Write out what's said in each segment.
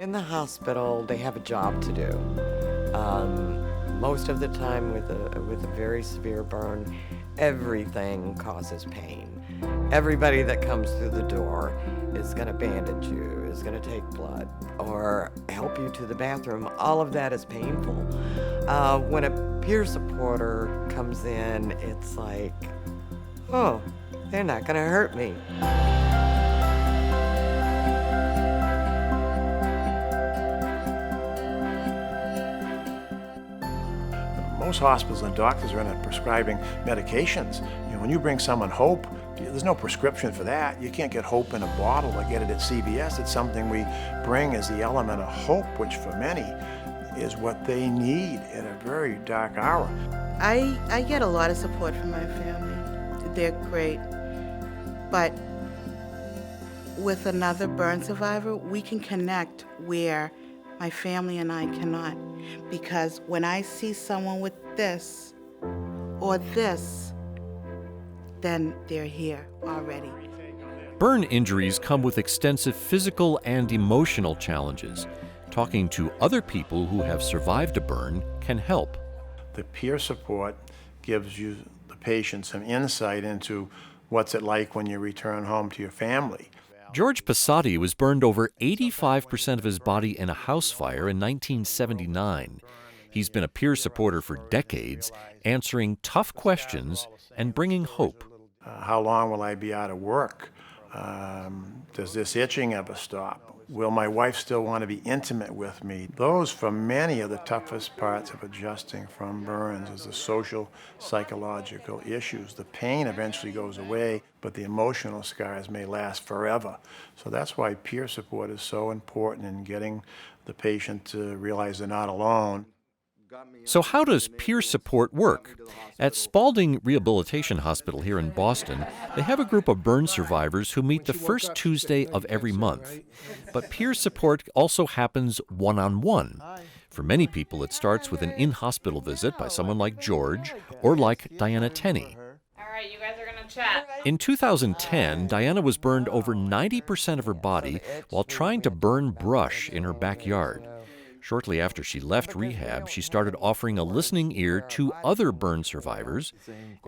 In the hospital, they have a job to do. Most of the time with a very severe burn, everything causes pain. Everybody that comes through the door is going to bandage you, is going to take blood, or help you to the bathroom. All of that is painful. When a peer supporter comes in, it's like, oh, they're not going to hurt me. Most hospitals and doctors are in prescribing medications. When you bring someone hope, there's no prescription for that. You can't get hope in a bottle or get it at CVS. It's something we bring as the element of hope, which for many is what they need in a very dark hour. I get a lot of support from my family. They're great. But with another burn survivor, we can connect where my family and I cannot. Because when I see someone with this or this, then they're here already. Burn injuries come with extensive physical and emotional challenges. Talking to other people who have survived a burn can help. The peer support gives you, the patient, some insight into what's it like when you return home to your family. George Passati was burned over 85% of his body in a house fire in 1979. He's been a peer supporter for decades, answering tough questions and bringing hope. How long will I be out of work? Does this itching ever stop? Will my wife still want to be intimate with me? Those, for many, are the toughest parts of adjusting from burns, is the social, psychological issues. The pain eventually goes away, but the emotional scars may last forever. So that's why peer support is so important in getting the patient to realize they're not alone. So how does peer support work? At Spaulding Rehabilitation Hospital here in Boston, they have a group of burn survivors who meet the first Tuesday of every month. But peer support also happens one-on-one. For many people, it starts with an in-hospital visit by someone like George or like Diana Tenney. All right, you guys are going to chat. In 2010, Diana was burned over 90% of her body while trying to burn brush in her backyard. Shortly after she left rehab, she started offering a listening ear to other burn survivors,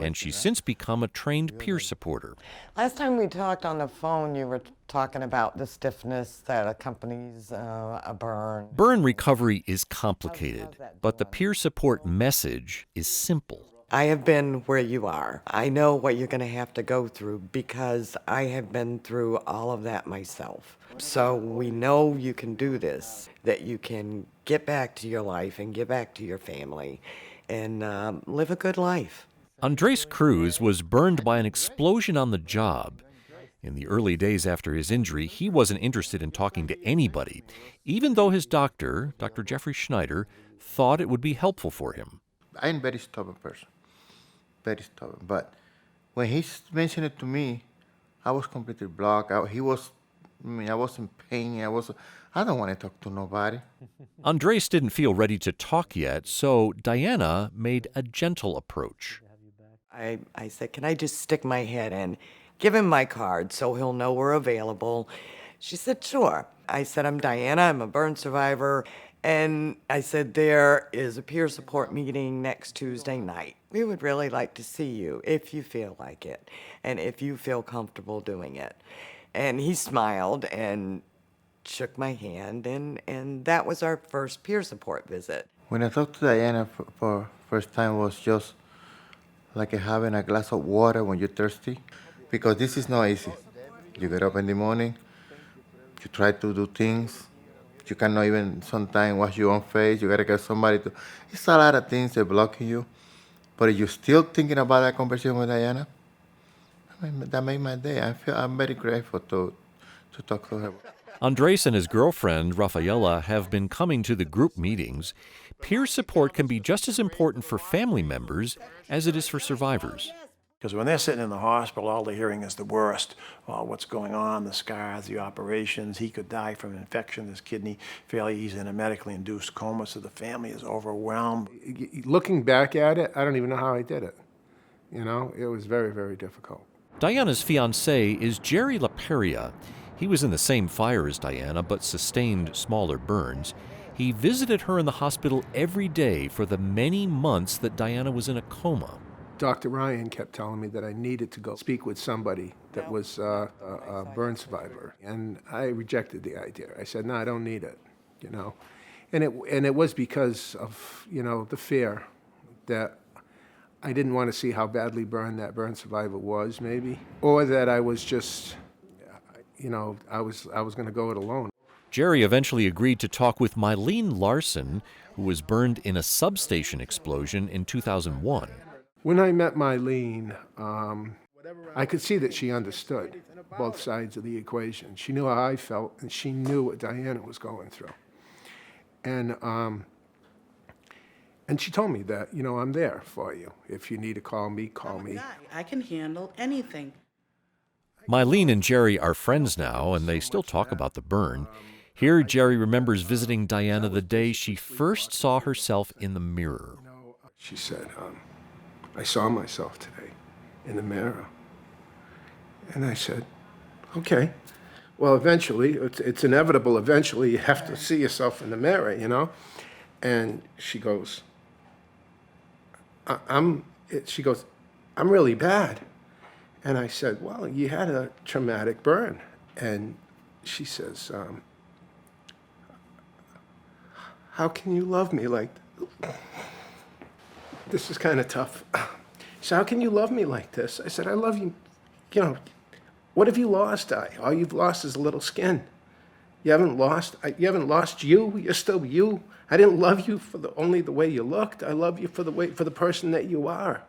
and she's since become a trained peer supporter. Last time we talked on the phone, you were talking about the stiffness that accompanies a burn. Burn recovery is complicated, but the peer support message is simple. I have been where you are. I know what you're going to have to go through because I have been through all of that myself. So we know you can do this, that you can get back to your life and get back to your family and live a good life. Andres Cruz was burned by an explosion on the job. In the early days after his injury, he wasn't interested in talking to anybody, even though his doctor, Dr. Jeffrey Schneider, thought it would be helpful for him. I'm a very stubborn person, very stubborn. But when he mentioned it to me, I was completely blocked. I was in pain. I don't want to talk to nobody. Andres didn't feel ready to talk yet, so Diana made a gentle approach. I said, can I just stick my head in? Give him my card so he'll know we're available. She said, sure. I said, I'm Diana. I'm a burn survivor. And I said, there is a peer support meeting next Tuesday night. We would really like to see you if you feel like it and if you feel comfortable doing it. And he smiled and shook my hand, and that was our first peer support visit. When I talked to Diana for first time, was just like having a glass of water when you're thirsty, because this is not easy. You get up in the morning, you try to do things, you cannot even sometimes wash your own face, you gotta get somebody to, it's a lot of things that block you, but you're still thinking about that conversation with Diana. That made my day. I'm very grateful to talk to her. Andres and his girlfriend, Rafaela, have been coming to the group meetings. Peer support can be just as important for family members as it is for survivors. Because when they're sitting in the hospital, all they're hearing is the worst. Well, what's going on, the scars, the operations. He could die from infection, his kidney failure. He's in a medically induced coma, so the family is overwhelmed. Looking back at it, I don't even know how I did it. It was very, very difficult. Diana's fiancé is Jerry LaPeria. He was in the same fire as Diana, but sustained smaller burns. He visited her in the hospital every day for the many months that Diana was in a coma. Dr. Ryan kept telling me that I needed to go speak with somebody that was a burn survivor, and I rejected the idea. I said, no, I don't need it, you know. And it was because of, you know, the fear that I didn't want to see how badly burned that burn survivor was, maybe, or that I was just, you know, I was going to go it alone. Jerry eventually agreed to talk with Mylene Larson, who was burned in a substation explosion in 2001. When I met Mylene, I could see that she understood both sides of the equation. She knew how I felt, and she knew what Diana was going through. And she told me that, you know, I'm there for you. If you need to call me, call me. I can handle anything. Mylene and Jerry are friends now, and they still talk about the burn. Here, Jerry remembers visiting Diana the day she first saw herself in the mirror. She said, I saw myself today in the mirror. And I said, okay. Well, eventually, it's inevitable. Eventually, you have to see yourself in the mirror, you know? And she goes, I'm really bad. And I said, well, you had a traumatic burn. And she says, how can you love me like that? This is kind of tough. She said, how can you love me like this? I said, I love you. You know, what have you lost, All you've lost is a little skin. You haven't lost you. You're still you. I didn't love you for only the way you looked. I love you for the person that you are.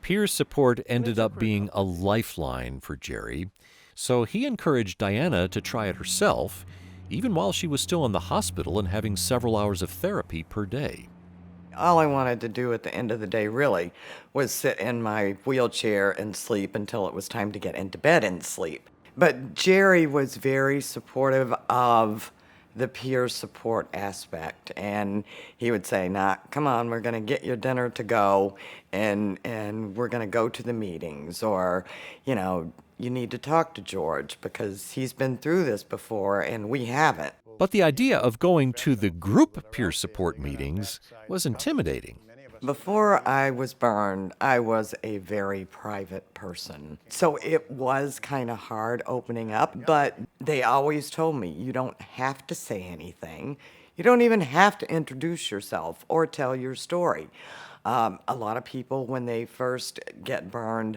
Peer support ended up being a lifeline for Jerry, so he encouraged Diana to try it herself, even while she was still in the hospital and having several hours of therapy per day. All I wanted to do at the end of the day really was sit in my wheelchair and sleep until it was time to get into bed and sleep. But Jerry was very supportive of the peer support aspect, and he would say, nah, come on, we're going to get your dinner to go, and we're going to go to the meetings, or, you know, you need to talk to George because he's been through this before and we haven't. But the idea of going to the group peer support meetings was intimidating. Before I was burned, I was a very private person. So it was kind of hard opening up, but they always told me, you don't have to say anything. You don't even have to introduce yourself or tell your story. A lot of people, when they first get burned,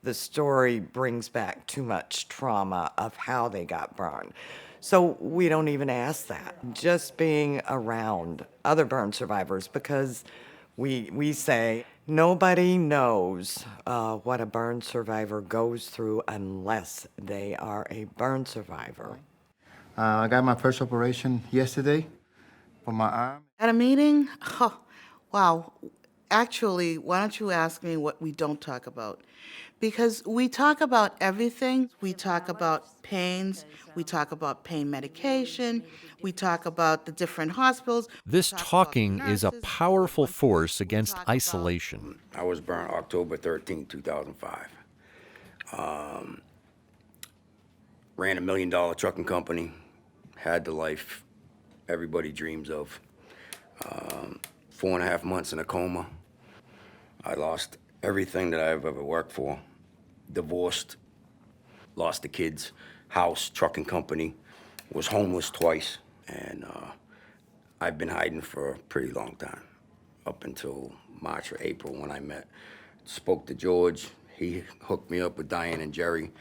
the story brings back too much trauma of how they got burned. So we don't even ask that. Just being around other burn survivors, because we say nobody knows what a burn survivor goes through unless they are a burn survivor. I got my first operation yesterday for my arm. At a meeting? Oh, wow. Actually, why don't you ask me what we don't talk about? Because we talk about everything. We talk about pains. We talk about pain medication. We talk about the different hospitals. This talking is a powerful force against isolation. I was burned October 13, 2005. Ran $1 million trucking company. Had the life everybody dreams of. 4.5 months in a coma. I lost everything that I've ever worked for. Divorced, lost the kids, house, trucking company, was homeless twice, and I've been hiding for a pretty long time, up until March or April when I spoke to George. He hooked me up with Diane and Jerry,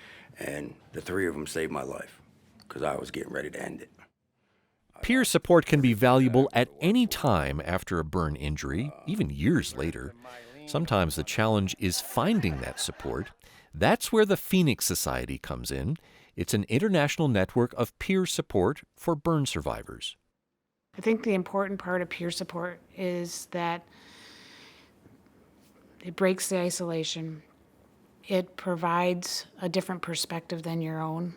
and the three of them saved my life, because I was getting ready to end it. Peer support can be valuable at any time after a burn injury, even years later. Sometimes the challenge is finding that support. That's where the Phoenix Society comes in. It's an international network of peer support for burn survivors. I think the important part of peer support is that it breaks the isolation. It provides a different perspective than your own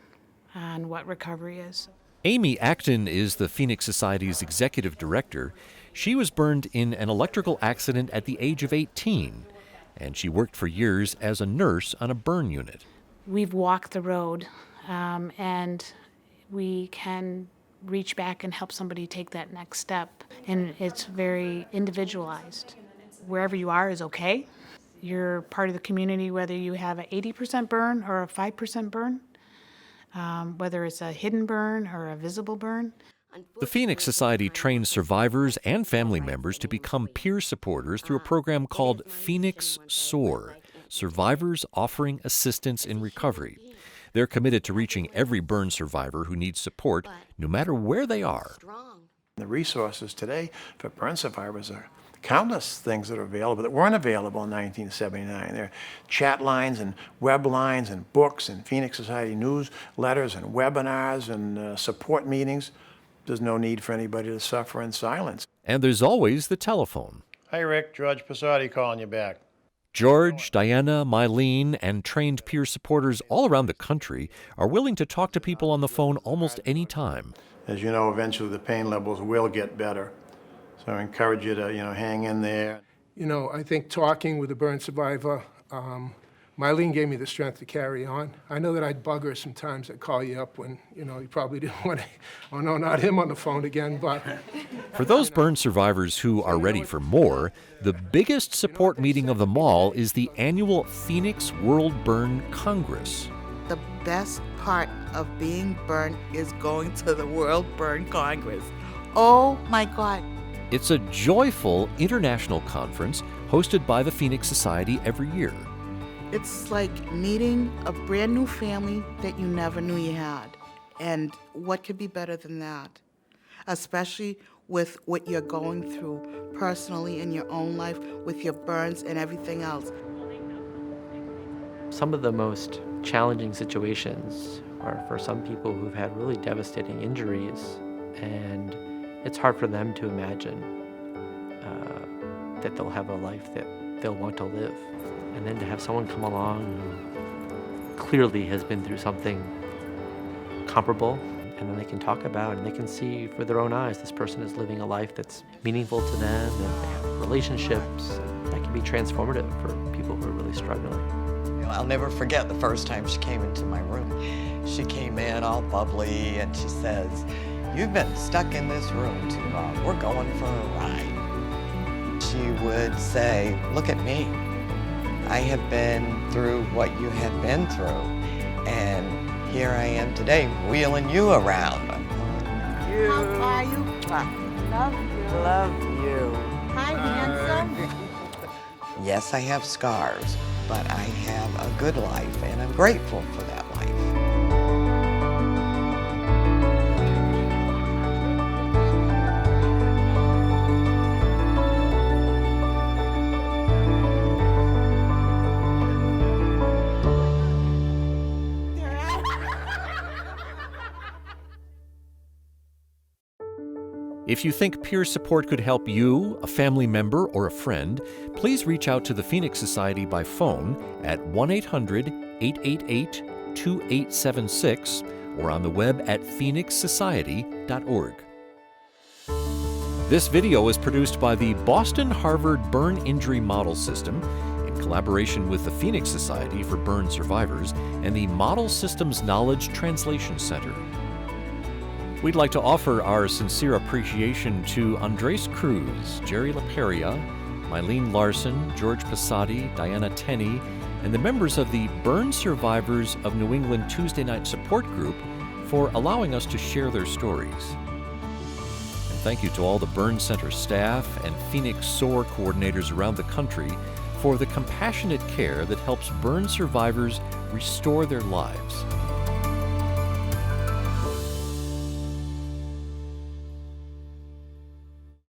on what recovery is. Amy Acton is the Phoenix Society's executive director. She was burned in an electrical accident at the age of 18, and she worked for years as a nurse on a burn unit. We've walked the road, and we can reach back and help somebody take that next step. And it's very individualized. Wherever you are is okay. You're part of the community, whether you have an 80% burn or a 5% burn, whether it's a hidden burn or a visible burn. The Phoenix Society trains survivors and family members to become peer supporters through a program called Phoenix SOAR, Survivors Offering Assistance in Recovery. They're committed to reaching every burn survivor who needs support, no matter where they are. The resources today for burn survivors are countless things that are available that weren't available in 1979. There are chat lines and web lines and books and Phoenix Society newsletters and webinars and support meetings. There's no need for anybody to suffer in silence. And there's always the telephone. Hi, Rick. George Passati calling you back. George, Diana, Mylene, and trained peer supporters all around the country are willing to talk to people on the phone almost any time. As you know, eventually the pain levels will get better. So I encourage you to, hang in there. I think talking with a burn survivor, Mylene gave me the strength to carry on. I know that I'd bug her sometimes. I'd call you up when, you probably didn't want to, oh no, not him on the phone again, but. For those burn survivors who are ready for more, the biggest support meeting of them all is the annual Phoenix World Burn Congress. The best part of being burned is going to the World Burn Congress. Oh my God. It's a joyful international conference hosted by the Phoenix Society every year. It's like meeting a brand new family that you never knew you had. And what could be better than that? Especially with what you're going through personally in your own life, with your burns and everything else. Some of the most challenging situations are for some people who've had really devastating injuries, and it's hard for them to imagine that they'll have a life that they'll want to live. And then to have someone come along who clearly has been through something comparable, and then they can talk about and they can see with their own eyes this person is living a life that's meaningful to them, and they have relationships that can be transformative for people who are really struggling. I'll never forget the first time she came into my room. She came in all bubbly and she says, "You've been stuck in this room too long. We're going for a ride." She would say, "Look at me. I have been through what you have been through, and here I am today wheeling you around." How are you? Love you. Love you. Hi, handsome. Yes, I have scars, but I have a good life, and I'm grateful for that life. If you think peer support could help you, a family member, or a friend, please reach out to the Phoenix Society by phone at 1-800-888-2876 or on the web at phoenixsociety.org. This video is produced by the Boston Harvard Burn Injury Model System in collaboration with the Phoenix Society for Burn Survivors and the Model Systems Knowledge Translation Center. We'd like to offer our sincere appreciation to Andres Cruz, Jerry LaPeria, Mylene Larson, George Passati, Diana Tenney, and the members of the Burn Survivors of New England Tuesday Night Support Group for allowing us to share their stories. And thank you to all the Burn Center staff and Phoenix SOAR coordinators around the country for the compassionate care that helps burn survivors restore their lives.